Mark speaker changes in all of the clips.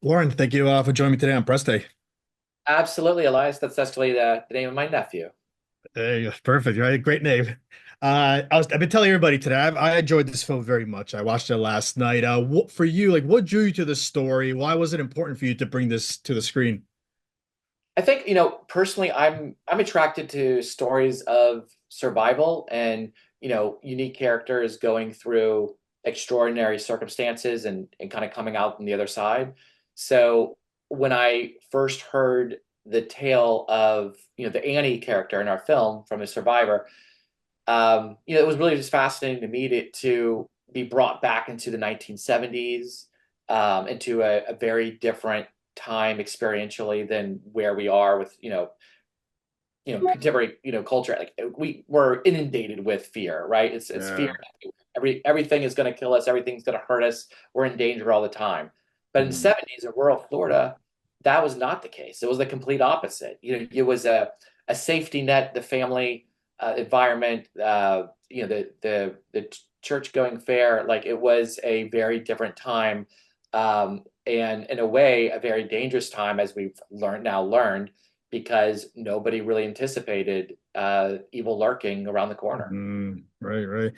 Speaker 1: Warren, thank you for joining me today on Press Day.
Speaker 2: Absolutely, Elias. That's actually the name of my nephew.
Speaker 1: Hey, perfect, right? Great name. I've been telling everybody today. I enjoyed this film very much. I watched it last night. For you, like, what drew you to the story? Why was it important for you to bring this to the screen?
Speaker 2: I think, personally, I'm attracted to stories of survival and, unique characters going through extraordinary circumstances and kind of coming out on the other side. So when I first heard the tale of, the Annie character in our film from a survivor, it was really just fascinating to me to be brought back into the 1970s, into a very different time experientially than where we are with, contemporary, culture. Like we were inundated with fear, right? It's fear.
Speaker 1: Yeah.
Speaker 2: Everything is going to kill us. Everything's going to hurt us. We're in danger all the time. But in the
Speaker 1: Mm,
Speaker 2: 70s in rural Florida, that was not the case. It was the complete opposite. It was a safety net, the family environment, the church going fair. Like it was a very different time, and in a way, a very dangerous time, as we've learned, because nobody really anticipated evil lurking around the corner.
Speaker 1: right, right.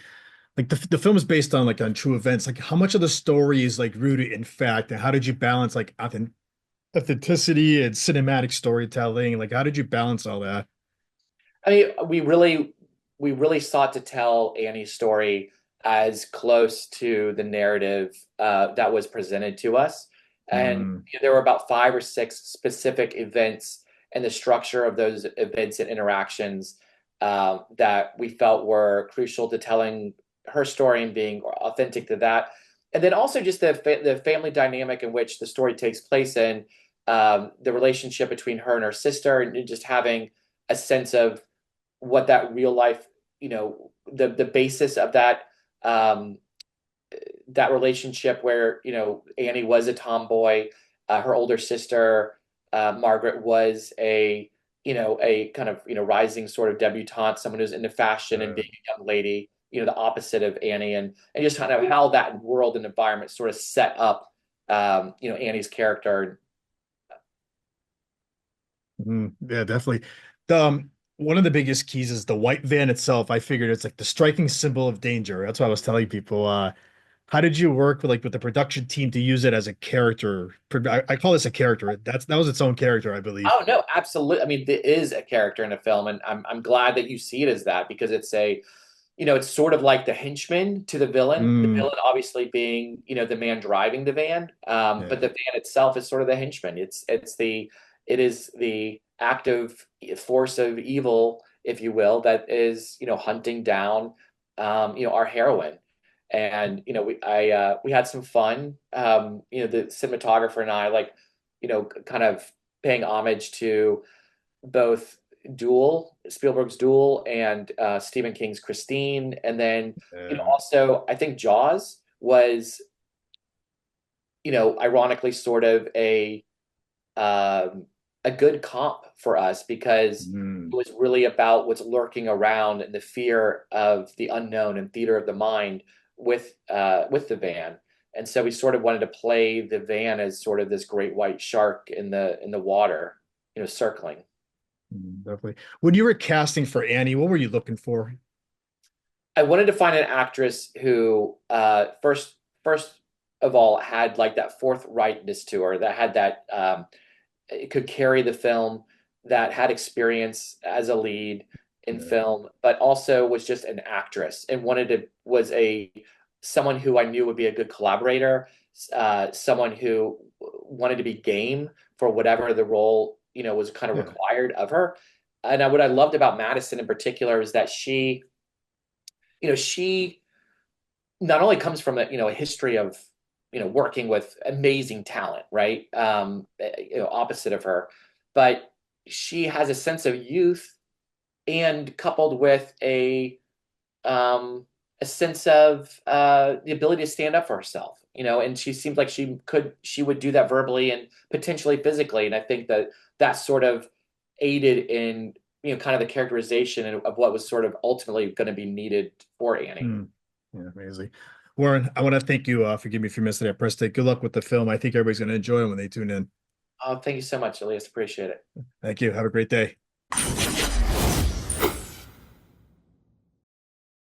Speaker 1: Like the film is based on like on true events. Like how much of the story is like rooted in fact, and how did you balance like authenticity and cinematic storytelling? Like how did you balance all that?
Speaker 2: I mean, we really sought to tell Annie's story as close to the narrative that was presented to us. And
Speaker 1: Mm,
Speaker 2: there were about five or six specific events and the structure of those events and interactions that we felt were crucial to telling her story and being authentic to that. And then also just the family dynamic in which the story takes place in, the relationship between her and her sister, and just having a sense of what that real life, the basis of um, that relationship where Annie was a tomboy, her older sister Margaret was a kind of rising sort of debutante, someone who's into fashion and
Speaker 1: uh,
Speaker 2: being a young lady, the opposite of Annie, and just kind of how that world and environment sort of set up Annie's character.
Speaker 1: yeah, definitely. The one of the biggest keys is the white van itself. I figured it's like the striking symbol of danger. That's what I was telling people. How did you work with like with the production team to use it as a character? I call this a character. That was its own character, I believe.
Speaker 2: Oh no, absolutely. I mean, there is a character in a film, and I'm glad that you see it as that, because it's sort of like the henchman to the villain. The
Speaker 1: Mm,
Speaker 2: villain obviously being, the man driving the van, but
Speaker 1: yeah,
Speaker 2: the van itself is sort of the henchman. It is the active force of evil, if you will, that is, hunting down, our heroine. And we had some fun. The cinematographer and I, like, kind of paying homage to both Spielberg's Duel, and Stephen King's Christine. And then,
Speaker 1: yeah,
Speaker 2: also, I think Jaws was, ironically sort of a good comp for us, because
Speaker 1: mm,
Speaker 2: it was really about what's lurking around and the fear of the unknown and theater of the mind with the van. And so we sort of wanted to play the van as sort of this great white shark in the water, circling.
Speaker 1: definitely. When you were casting for Annie, what were you looking for?
Speaker 2: I wanted to find an actress who, first of all, had like that forthrightness to her, that had that, it could carry the film, that had experience as a lead in
Speaker 1: Yeah,
Speaker 2: film, but also was just an actress and was a someone who I knew would be a good collaborator, someone who wanted to be game for whatever the role, was kind of
Speaker 1: yeah,
Speaker 2: required of her. And what I loved about Madison in particular is that she not only comes from a history of working with amazing talent, right? Opposite of her, but she has a sense of youth, and coupled with a sense of the ability to stand up for herself. And she seems like she would do that verbally and potentially physically. And I think that sort of aided in kind of the characterization of what was sort of ultimately going to be needed for Annie.
Speaker 1: mm, yeah, amazing. Warren, I want to thank you for giving me a few minutes today. I pressed it. Good luck with the film. I think everybody's going to enjoy it when they tune in.
Speaker 2: Oh, thank you so much, Elias. Appreciate it.
Speaker 1: Thank you. Have a great day.